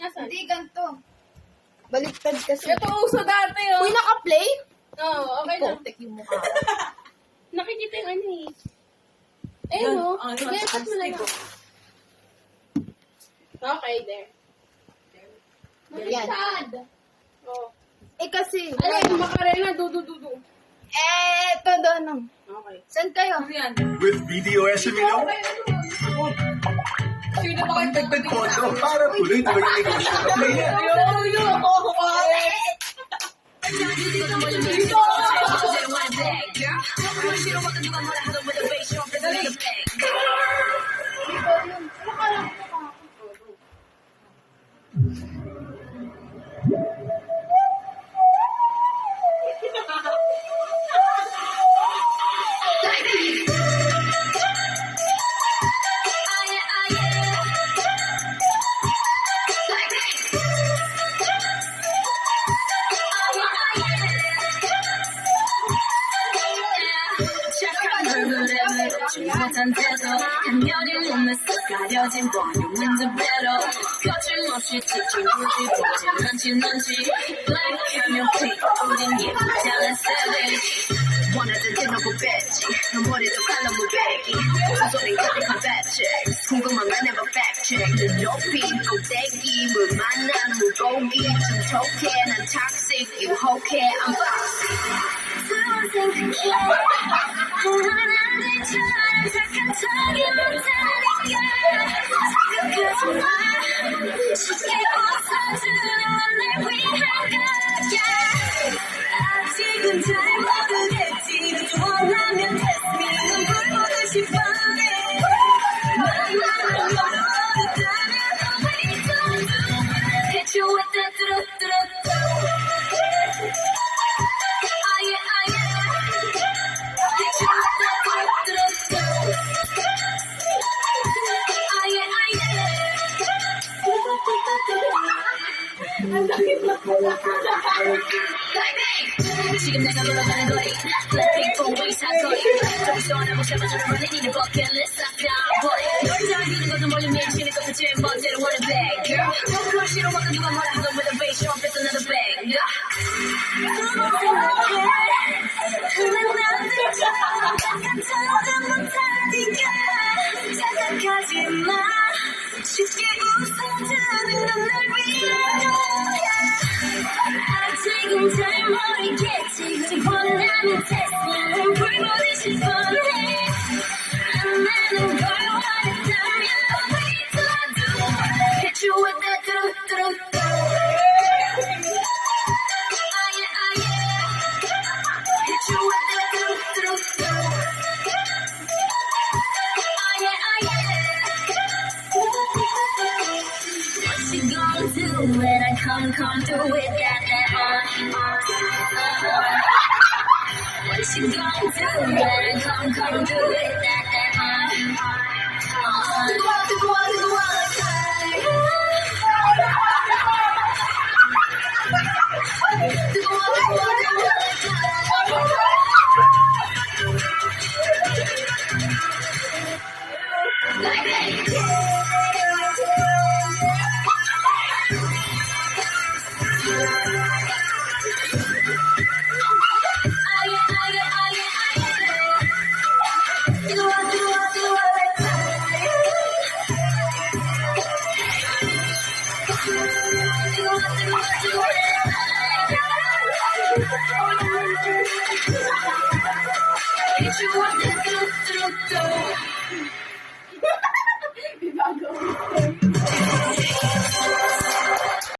Asan? Hindi, ganito. Baliktad kasi. Ito uso dati, oh. Uy, naka-play? Oo, okay lang. Potek yung mukha. Nakikita yung ano eh. Ayun, oh. Sige, cut mo na lang. Okay, there. Yan. Baliktad. Oh. Eh kasi, Alin, Macarena, dudu. ito doon. Okay. Saan kayo? Ano yan? With BDOS Emilio, Sino ba kayo dagdag pondo para tuloy-tuloy ang negosyo ng player. 못한 태도 한여린 몸에서 가려진 볼륨은 더 배로 거침없이 집중하지 보진 않지 Black 하면 픽 우린 예쁘지 않은 savage 원할 때 대놓고 뺐지 너 머리도 칼로 무배기 소리 가득한 배치 궁금한 건 never fact check 눈 높이 꼭대기 물 만난 물고기 촉촉해 난 toxic 유혹해 I'm toxic 두번 생각해 하나는 잘 착한 척이 못하니까 생각하지 마 쉽게 웃어주는 날 위한 거야 아직은 잘 모르겠지 원하면 test me 눈물 보듯이 뻔해 맘만 열어두다면 we don't do hit you with that 뚜루뚜루 지금 내가 물러가는 거리 Blackpink 뽕보이 사거리 좀 시원하고 샤바처럼 걸리는 버킷리스트 싹 다버려 널 잘기는 것도 멀리 밀치는 것도 제일 먼저로 wanna bag girl 그걸 싫어하고 누가 뭐라 하던 with a bass show up it's another bag 두번 생각해 흔한 남들처럼 약간 척도 못하니까 생각하지 마 쉽게 웃어주는 넌 날 위한 거야 아직은 잘 모르겠지 원하면 test me 불보듯이 뻔해 안 나는 걸 원했다면 we don't do hit you with that 뚜루뚜루 hit you with that 뚜루뚜루 What you gonna do when I come through with that What you gonna do when I come through with that Bago.